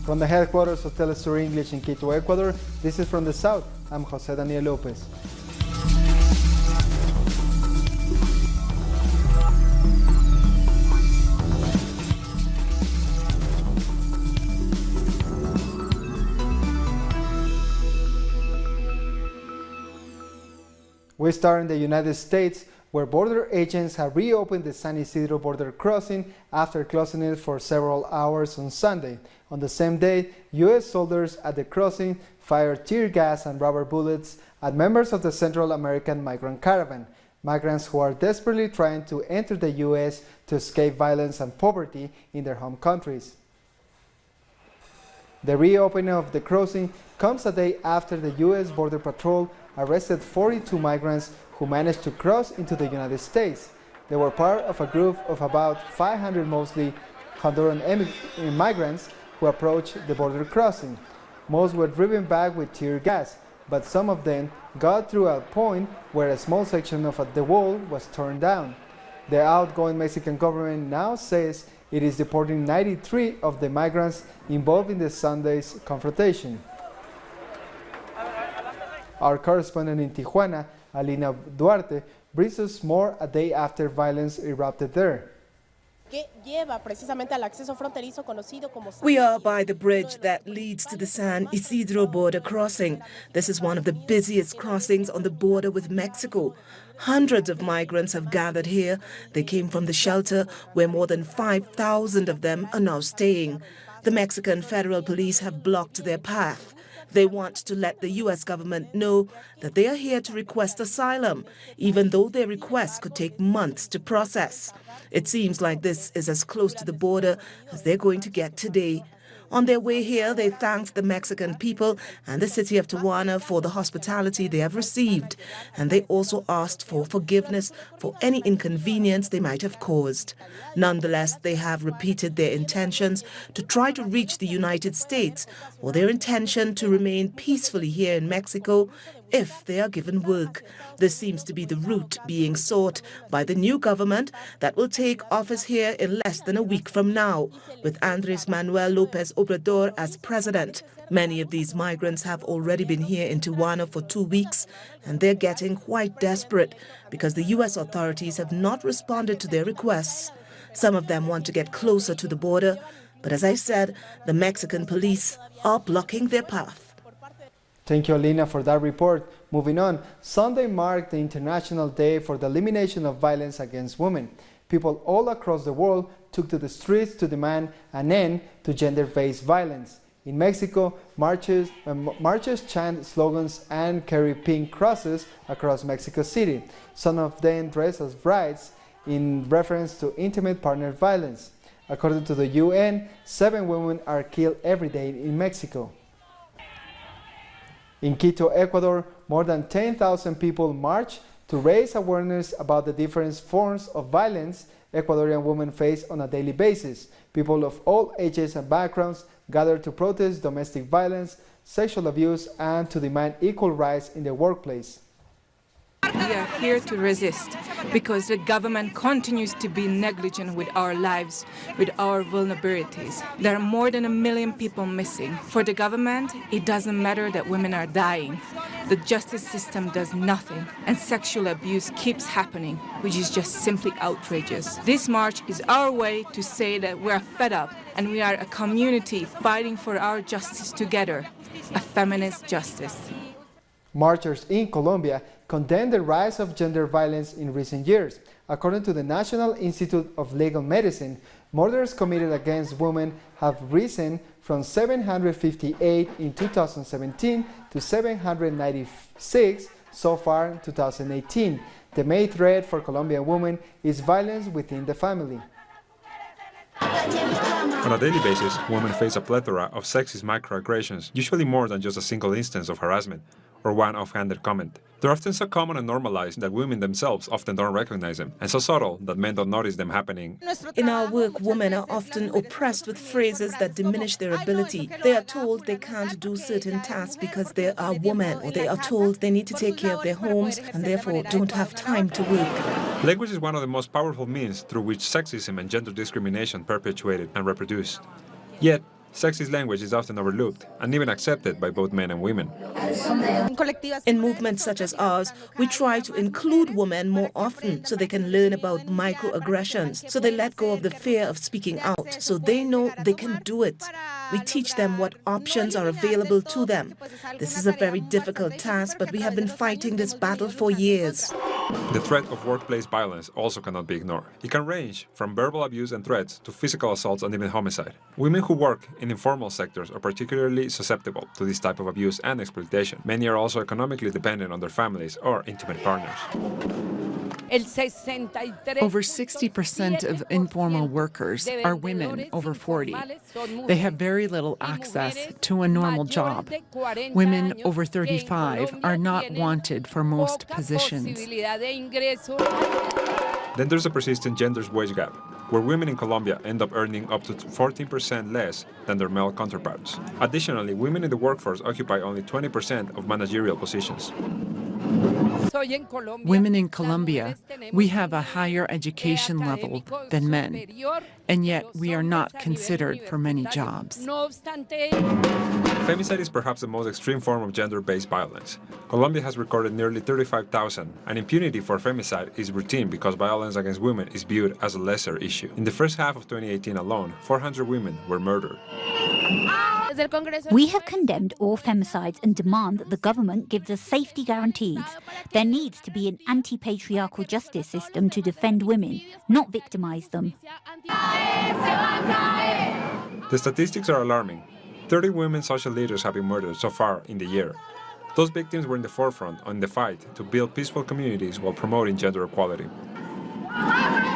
From the headquarters of Telesur English in Quito, Ecuador, this is From the South. I'm Jose Daniel Lopez. We start in the United States, where border agents have reopened the San Isidro border crossing after closing it for several hours on Sunday. On the same day, U.S. soldiers at the crossing fired tear gas and rubber bullets at members of the Central American migrant caravan, migrants who are desperately trying to enter the U.S. to escape violence and poverty in their home countries. The reopening of the crossing comes a day after the U.S. Border Patrol arrested 42 migrants who managed to cross into the United States. They were part of a group of about 500 mostly Honduran migrants who approached the border crossing. Most were driven back with tear gas, but some of them got through a point where a small section of the wall was torn down. The outgoing Mexican government now says it is deporting 93 of the migrants involved in the Sunday's confrontation. Our correspondent in Tijuana, Alina Duarte, brings us more a day after violence erupted there. We are by the bridge that leads to the San Isidro border crossing. This is one of the busiest crossings on the border with Mexico. Hundreds of migrants have gathered here. They came from the shelter where more than 5,000 of them are now staying. The Mexican Federal Police have blocked their path. They want to let the U.S. government know that they are here to request asylum, even though their request could take months to process. It seems like this is as close to the border as they're going to get today. On their way here, they thanked the Mexican people and the city of Tijuana for the hospitality they have received, and they also asked for forgiveness for any inconvenience they might have caused. Nonetheless, they have repeated their intentions to try to reach the United States, or their intention to remain peacefully here in Mexico if they are given work. This seems to be the route being sought by the new government that will take office here in less than a week from now, with Andrés Manuel López Obrador as president. Many of these migrants have already been here in Tijuana for 2 weeks, and they're getting quite desperate because the U.S. authorities have not responded to their requests. Some of them want to get closer to the border, but as I said, the Mexican police are blocking their path. Thank you, Alina, for that report. Moving on, Sunday marked the International Day for the Elimination of Violence Against Women. People all across the world took to the streets to demand an end to gender-based violence. In Mexico, marches chant slogans and carry pink crosses across Mexico City, some of them dressed as brides in reference to intimate partner violence. According to the UN, 7 women are killed every day in Mexico. In Quito, Ecuador, more than 10,000 people marched to raise awareness about the different forms of violence Ecuadorian women face on a daily basis. People of all ages and backgrounds gathered to protest domestic violence, sexual abuse, and to demand equal rights in the workplace. We are here to resist because the government continues to be negligent with our lives, with our vulnerabilities. There are more than 1 million people missing. For the government, it doesn't matter that women are dying. The justice system does nothing, and sexual abuse keeps happening, which is just simply outrageous. This march is our way to say that we are fed up and we are a community fighting for our justice together, a feminist justice. Marchers in Colombia condemned the rise of gender violence in recent years. According to the National Institute of Legal Medicine, murders committed against women have risen from 758 in 2017 to 796 so far in 2018. The main threat for Colombian women is violence within the family. On a daily basis, women face a plethora of sexist microaggressions, usually more than just a single instance of harassment or one offhanded comment. They're often so common and normalized that women themselves often don't recognize them, and so subtle that men don't notice them happening. In our work, women are often oppressed with phrases that diminish their ability. They are told they can't do certain tasks because they are women, or they are told they need to take care of their homes and therefore don't have time to work. Language is one of the most powerful means through which sexism and gender discrimination perpetuated and reproduced. Yet, Sexist language is often overlooked and even accepted by both men and women. In movements such as ours, we try to include women more often so they can learn about microaggressions, so they let go of the fear of speaking out, so they know they can do it. We teach them what options are available to them. This is a very difficult task, but we have been fighting this battle for years. The threat of workplace violence also cannot be ignored. It can range from verbal abuse and threats to physical assaults and even homicide. Women who work in informal sectors are particularly susceptible to this type of abuse and exploitation. Many are also economically dependent on their families or intimate partners. Over 60% of informal workers are women over 40. They have very little access to a normal job. Women over 35 are not wanted for most positions. Then there's a persistent gender wage gap, where women in Colombia end up earning up to 14% less than their male counterparts. Additionally, women in the workforce occupy only 20% of managerial positions. Women in Colombia, we have a higher education level than men, and yet we are not considered for many jobs. Femicide is perhaps the most extreme form of gender-based violence. Colombia has recorded nearly 35,000, and impunity for femicide is routine because violence against women is viewed as a lesser issue. In the first half of 2018 alone, 400 women were murdered. We have condemned all femicides and demand that the government gives us safety guarantees. There needs to be an anti-patriarchal justice system to defend women, not victimize them. The statistics are alarming. 30 women social leaders have been murdered so far in the year. Those victims were in the forefront in the fight to build peaceful communities while promoting gender equality.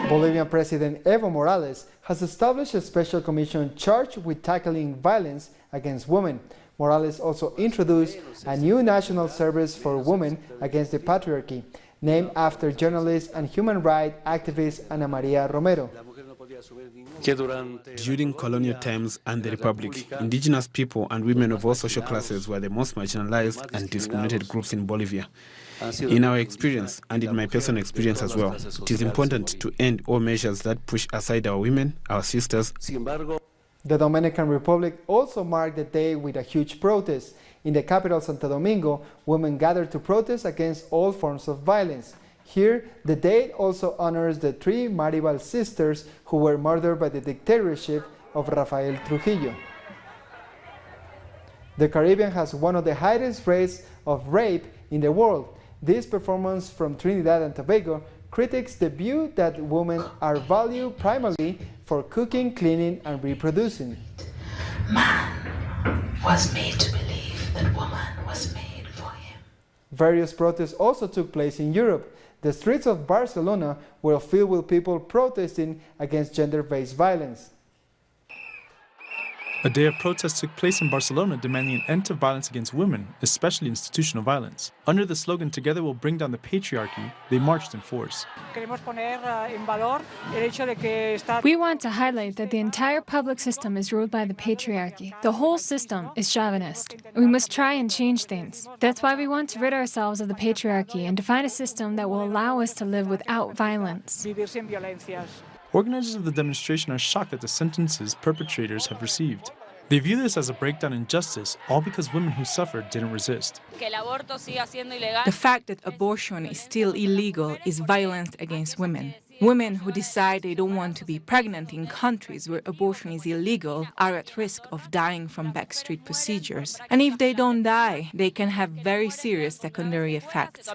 Bolivian President Evo Morales has established a special commission charged with tackling violence against women. Morales also introduced a new national service for women against the patriarchy, named after journalist and human rights activist Ana Maria Romero. During colonial times and the Republic, indigenous people and women of all social classes were the most marginalized and discriminated groups in Bolivia. In our experience, and in my personal experience as well, it is important to end all measures that push aside our women, our sisters. The Dominican Republic also marked the day with a huge protest. In the capital, Santo Domingo, women gathered to protest against all forms of violence. Here, the date also honors the 3 Maribal sisters who were murdered by the dictatorship of Rafael Trujillo. The Caribbean has one of the highest rates of rape in the world. This performance from Trinidad and Tobago critiques the view that women are valued primarily for cooking, cleaning, and reproducing. Man was made to believe that woman was made for him. Various protests also took place in Europe. The streets of Barcelona were filled with people protesting against gender-based violence. A day of protest took place in Barcelona demanding an end to violence against women, especially institutional violence. Under the slogan, "Together we'll bring down the patriarchy," they marched in force. We want to highlight that the entire public system is ruled by the patriarchy. The whole system is chauvinist. We must try and change things. That's why we want to rid ourselves of the patriarchy and to find a system that will allow us to live without violence. Organizers of the demonstration are shocked at the sentences perpetrators have received. They view this as a breakdown in justice, all because women who suffered didn't resist. The fact that abortion is still illegal is violence against women. Women who decide they don't want to be pregnant in countries where abortion is illegal are at risk of dying from backstreet procedures. And if they don't die, they can have very serious secondary effects.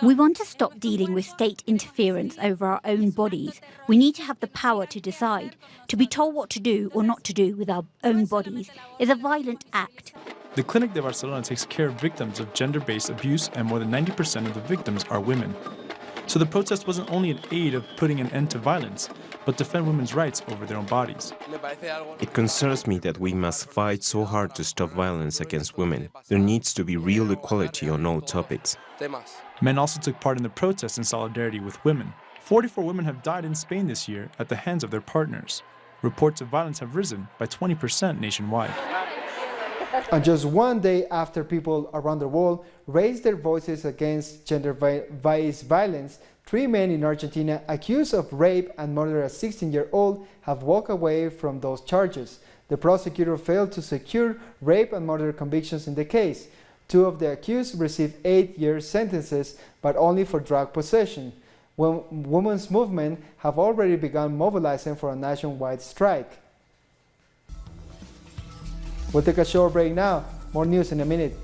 We want to stop dealing with state interference over our own bodies. We need to have the power to decide. To be told what to do or not to do with our own bodies is a violent act. The Clinic de Barcelona takes care of victims of gender-based abuse, and more than 90% of the victims are women. So the protest wasn't only an aid of putting an end to violence, but defend women's rights over their own bodies. It concerns me that we must fight so hard to stop violence against women. There needs to be real equality on all topics. Men also took part in the protest in solidarity with women. 44 women have died in Spain this year at the hands of their partners. Reports of violence have risen by 20% nationwide. And just one day after people around the world raised their voices against gender-based violence, 3 men in Argentina accused of rape and murder a 16-year-old have walked away from those charges. The prosecutor failed to secure rape and murder convictions in the case. 2 of the accused received 8-year sentences, but only for drug possession. Women's movement have already begun mobilizing for a nationwide strike. We'll take a short break now. More news in a minute.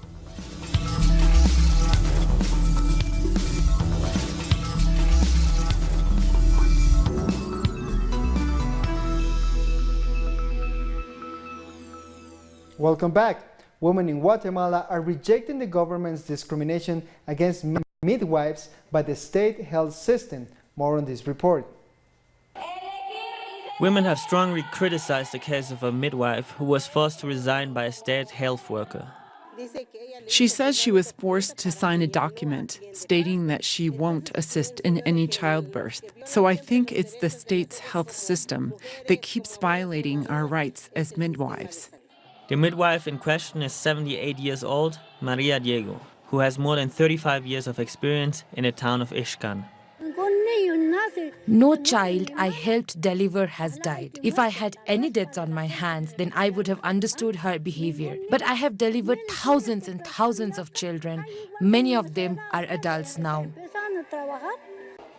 Welcome back. Women in Guatemala are rejecting the government's discrimination against midwives by the state health system. More on this report. Women have strongly criticized the case of a midwife who was forced to resign by a state health worker. She says she was forced to sign a document stating that she won't assist in any childbirth. So I think it's the state's health system that keeps violating our rights as midwives. The midwife in question is 78 years old, Maria Diego, who has more than 35 years of experience in the town of Ixcan. No child I helped deliver has died. If I had any deaths on my hands, then I would have understood her behavior. But I have delivered thousands and thousands of children. Many of them are adults now.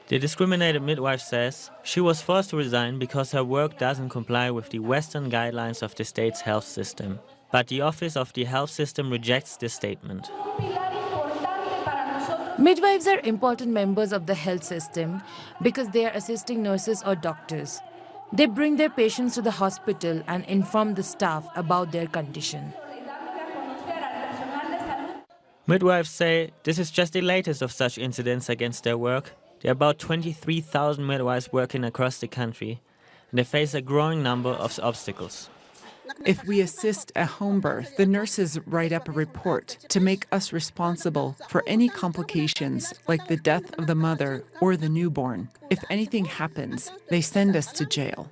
The discriminated midwife says she was forced to resign because her work doesn't comply with the Western guidelines of the state's health system. But the Office of the Health System rejects this statement. Midwives are important members of the health system because they are assisting nurses or doctors. They bring their patients to the hospital and inform the staff about their condition. Midwives say this is just the latest of such incidents against their work. There are about 23,000 midwives working across the country, and they face a growing number of obstacles. If we assist a home birth, the nurses write up a report to make us responsible for any complications like the death of the mother or the newborn. If anything happens, they send us to jail.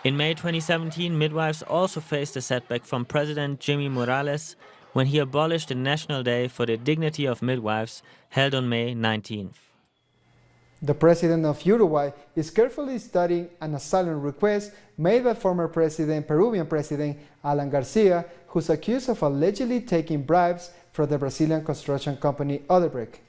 In May 2017, midwives also faced a setback from President Jimmy Morales when he abolished the National Day for the Dignity of Midwives held on May 19th. The president of Uruguay is carefully studying an asylum request made by former Peruvian President Alan Garcia, who's accused of allegedly taking bribes from the Brazilian construction company Odebrecht.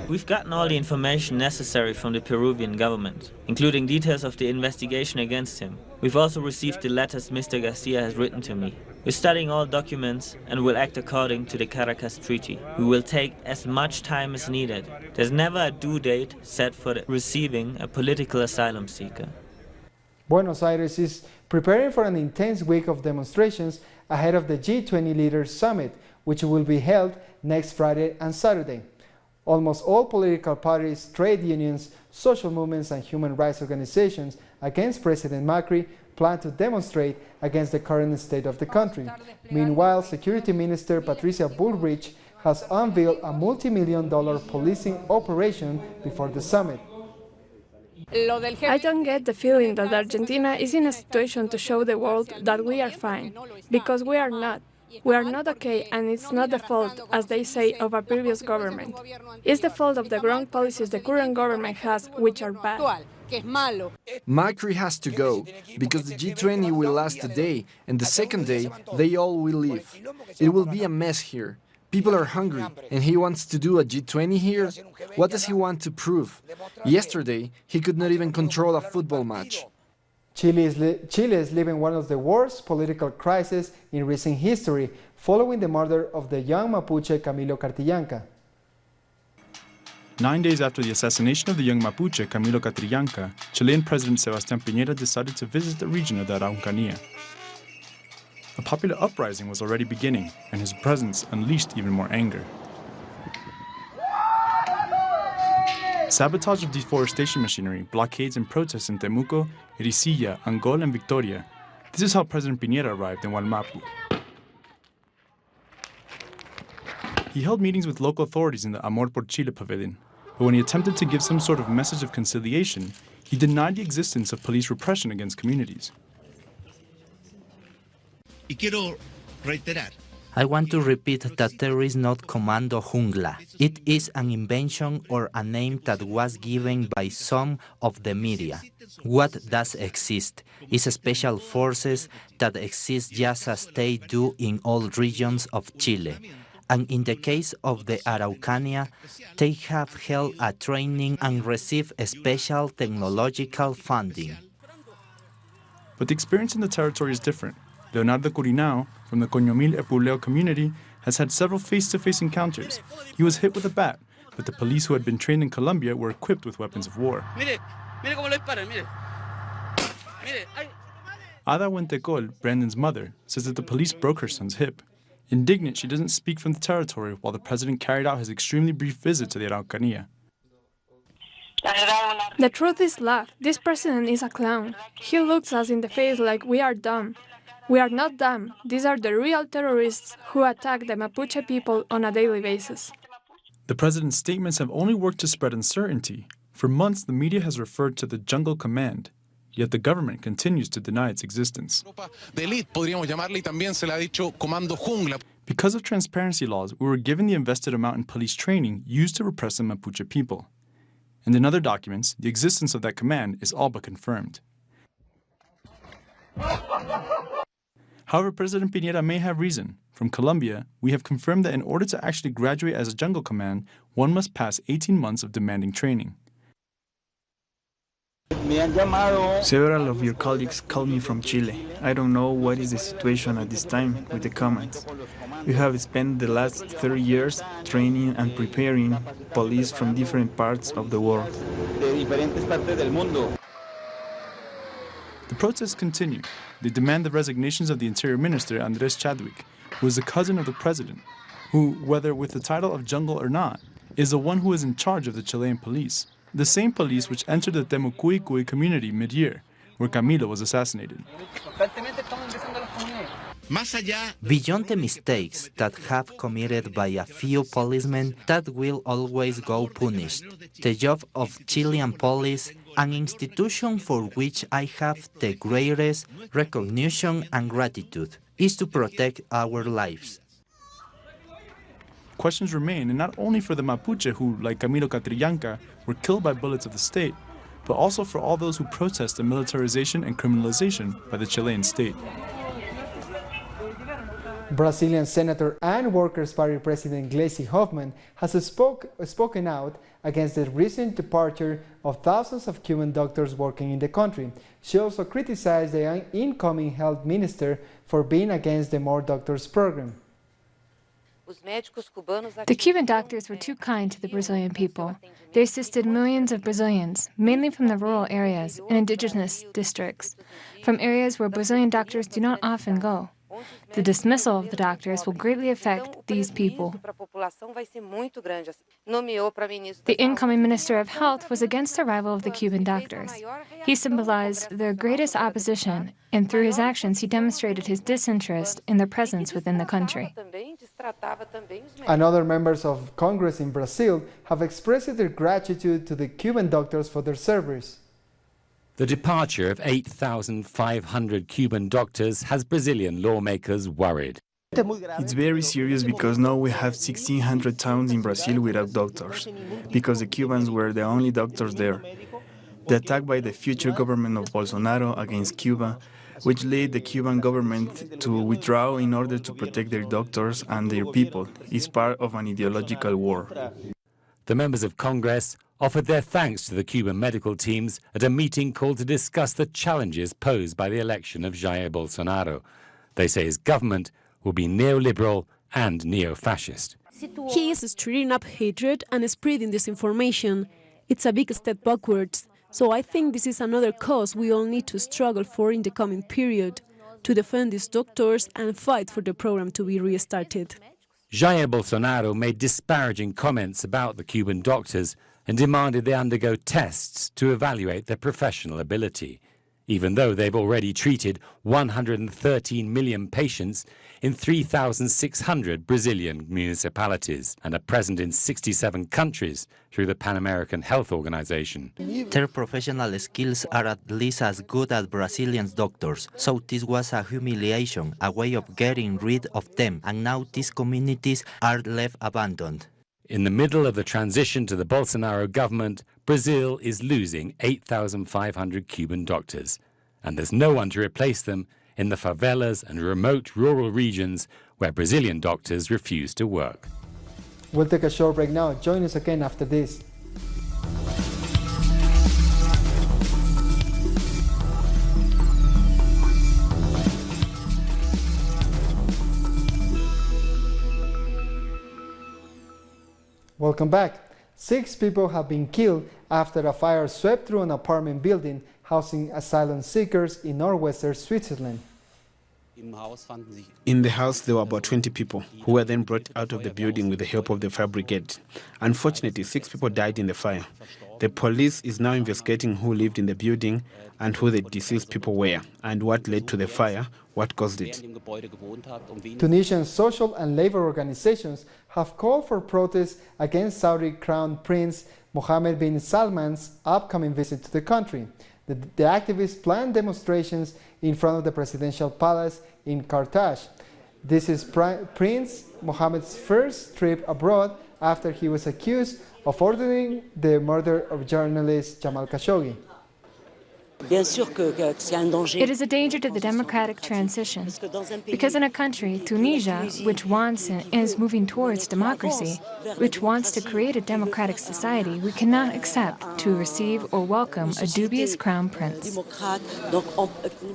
We've gotten all the information necessary from the Peruvian government, including details of the investigation against him. We've also received the letters Mr. Garcia has written to me. We're studying all documents and will act according to the Caracas Treaty. We will take as much time as needed. There's never a due date set for receiving a political asylum seeker. Buenos Aires is preparing for an intense week of demonstrations ahead of the G20 Leaders Summit, which will be held next Friday and Saturday. Almost all political parties, trade unions, social movements, and human rights organizations against President Macri plan to demonstrate against the current state of the country. Meanwhile, Security Minister Patricia Bullrich has unveiled a multi-million-dollar policing operation before the summit. I don't get the feeling that Argentina is in a situation to show the world that we are fine, because we are not. We are not okay, and it's not the fault, as they say, of a previous government. It's the fault of the wrong policies the current government has, which are bad. Macri has to go, because the G20 will last a day, and the second day, they all will leave. It will be a mess here. People are hungry, and he wants to do a G20 here? What does he want to prove? Yesterday, he could not even control a football match. Chile is living one of the worst political crises in recent history, following the murder of the young Mapuche Camilo Catrillanca. 9 days after the assassination of the young Mapuche Camilo Catrillanca, Chilean President Sebastián Piñera decided to visit the region of the Araucanía. A popular uprising was already beginning, and his presence unleashed even more anger. Sabotage of deforestation machinery, blockades and protests in Temuco, Ericilla, Angol, and Victoria. This is how President Piñera arrived in Hualmapu. He held meetings with local authorities in the Amor por Chile pavilion, but when he attempted to give some sort of message of conciliation, he denied the existence of police repression against communities. I want to repeat that there is not Comando Jungla. It is an invention or a name that was given by some of the media. What does exist is special forces that exist just as they do in all regions of Chile. And in the case of the Araucania, they have held a training and received special technological funding. But the experience in the territory is different. Leonardo Curinao, from the Coñomil Epuleo community, has had several face-to-face encounters. He was hit with a bat, but the police who had been trained in Colombia were equipped with weapons of war. Ada Huentecol, Brandon's mother, says that the police broke her son's hip. Indignant, she doesn't speak from the territory while the president carried out his extremely brief visit to the Araucanía. The truth is love. This president is a clown. He looks us in the face like we are dumb. We are not dumb. These are the real terrorists who attack the Mapuche people on a daily basis. The president's statements have only worked to spread uncertainty. For months, the media has referred to the Jungle Command, yet the government continues to deny its existence. Because of transparency laws, we were given the invested amount in police training used to repress the Mapuche people. And in other documents, the existence of that command is all but confirmed. However, President Piñera may have reason. From Colombia, we have confirmed that in order to actually graduate as a jungle command, one must pass 18 months of demanding training. Several of your colleagues called me from Chile. I don't know what is the situation at this time with the comments. We have spent the last 30 years training and preparing police from different parts of the world. The protests continue. They demand the resignations of the Interior Minister, Andrés Chadwick, who is a cousin of the president, who, whether with the title of jungle or not, is the one who is in charge of the Chilean police. The same police which entered the Temucuicui community mid-year, where Camilo was assassinated. Beyond the mistakes that have committed by a few policemen that will always go punished, the job of Chilean police, an institution for which I have the greatest recognition and gratitude, is to protect our lives. Questions remain, and not only for the Mapuche who, like Camilo Catrillanca, were killed by bullets of the state, but also for all those who protest the militarization and criminalization by the Chilean state. Brazilian Senator and Workers' Party President Gleisi Hoffmann has spoken out against the recent departure of thousands of Cuban doctors working in the country. She also criticized the incoming health minister for being against the More Doctors program. The Cuban doctors were too kind to the Brazilian people. They assisted millions of Brazilians, mainly from the rural areas and indigenous districts, from areas where Brazilian doctors do not often go. The dismissal of the doctors will greatly affect these people. The incoming Minister of Health was against the arrival of the Cuban doctors. He symbolized their greatest opposition, and through his actions he demonstrated his disinterest in their presence within the country. And other members of Congress in Brazil have expressed their gratitude to the Cuban doctors for their service. The departure of 8,500 Cuban doctors has Brazilian lawmakers worried. It's very serious because now we have 1,600 towns in Brazil without doctors, because the Cubans were the only doctors there. The attack by the future government of Bolsonaro against Cuba, which led the Cuban government to withdraw in order to protect their doctors and their people, is part of an ideological war. The members of Congress offered their thanks to the Cuban medical teams at a meeting called to discuss the challenges posed by the election of Jair Bolsonaro. They say his government will be neoliberal and neo-fascist. He is stirring up hatred and spreading disinformation. It's a big step backwards. So I think this is another cause we all need to struggle for in the coming period, to defend these doctors and fight for the program to be restarted. Jair Bolsonaro made disparaging comments about the Cuban doctors and demanded they undergo tests to evaluate their professional ability. even though they've already treated 113 million patients in 3,600 Brazilian municipalities and are present in 67 countries through the Pan American Health Organization. Their professional skills are at least as good as Brazilian doctors, so this was a humiliation, a way of getting rid of them, and now these communities are left abandoned. In the middle of the transition to the Bolsonaro government, Brazil is losing 8,500 Cuban doctors, and there's no one to replace them in the favelas and remote rural regions where Brazilian doctors refuse to work. We'll take a short break now. Join us again after this. Welcome back. 6 people have been killed after a fire swept through an apartment building housing asylum seekers in northwestern Switzerland. In the house, there were about 20 people who were then brought out of the building with the help of the fire brigade. Unfortunately, 6 people died in the fire. The police is now investigating who lived in the building and who the deceased people were, and what led to the fire, what caused it. Tunisian social and labor organizations have called for protests against Saudi Crown Prince Mohammed bin Salman's upcoming visit to the country. The activists plan demonstrations in front of the presidential palace in Carthage. This is Prince Mohammed's first trip abroad after he was accused of ordering the murder of journalist Jamal Khashoggi. It is a danger to the democratic transition, because in a country, Tunisia, which wants and is moving towards democracy, which wants to create a democratic society, we cannot accept to receive or welcome a dubious crown prince.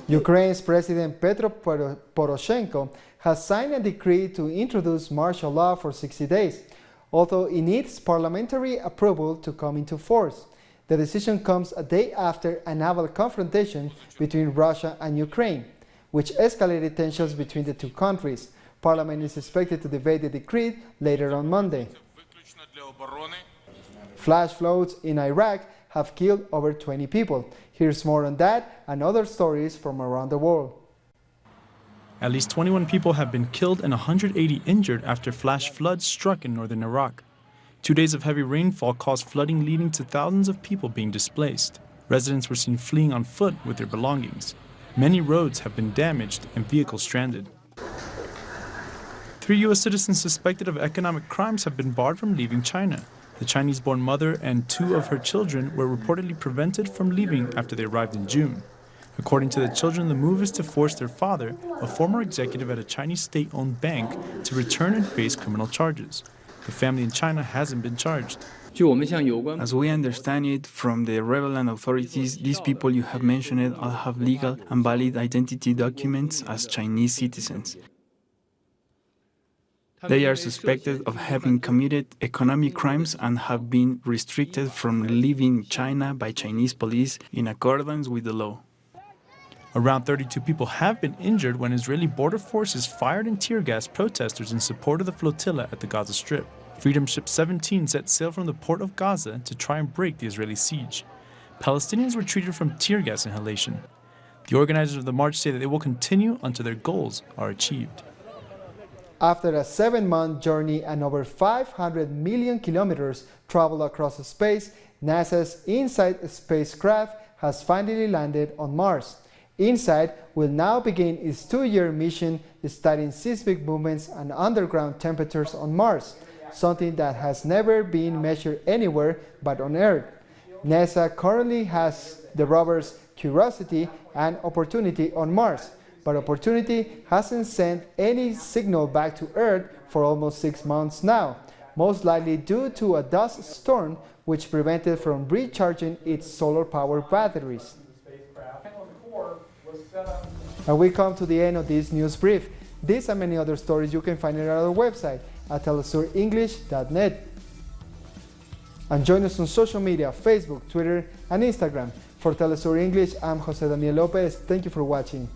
Ukraine's President Petro Poroshenko has signed a decree to introduce martial law for 60 days, although it needs parliamentary approval to come into force. The decision comes a day after a naval confrontation between Russia and Ukraine, which escalated tensions between the two countries. Parliament is expected to debate the decree later on Monday. Flash floods in Iraq have killed over 20 people. Here's more on that and other stories from around the world. At least 21 people have been killed and 180 injured after flash floods struck in northern Iraq. 2 days of heavy rainfall caused flooding, leading to thousands of people being displaced. Residents were seen fleeing on foot with their belongings. Many roads have been damaged and vehicles stranded. 3 U.S. citizens suspected of economic crimes have been barred from leaving China. The Chinese-born mother and 2 of her children were reportedly prevented from leaving after they arrived in June. According to the children, the move is to force their father, a former executive at a Chinese state-owned bank, to return and face criminal charges. The family in China hasn't been charged. As we understand it from the relevant authorities, these people you have mentioned all have legal and valid identity documents as Chinese citizens. They are suspected of having committed economic crimes and have been restricted from leaving China by Chinese police in accordance with the law. Around 32 people have been injured when Israeli border forces fired and tear-gassed protesters in support of the flotilla at the Gaza Strip. Freedom Ship 17 set sail from the port of Gaza to try and break the Israeli siege. Palestinians were treated from tear-gas inhalation. The organizers of the march say that they will continue until their goals are achieved. After a 7-month journey and over 500 million kilometers traveled across space, NASA's InSight spacecraft has finally landed on Mars. InSight will now begin its 2-year mission studying seismic movements and underground temperatures on Mars, something that has never been measured anywhere but on Earth. NASA currently has the rovers Curiosity and Opportunity on Mars, but Opportunity hasn't sent any signal back to Earth for almost 6 months now, most likely due to a dust storm which prevented from recharging its solar-powered batteries. And we come to the end of this news brief. These and many other stories you can find at our website at telesurenglish.net. And join us on social media, Facebook, Twitter, and Instagram. For Telesur English, I'm Jose Daniel Lopez. Thank you for watching.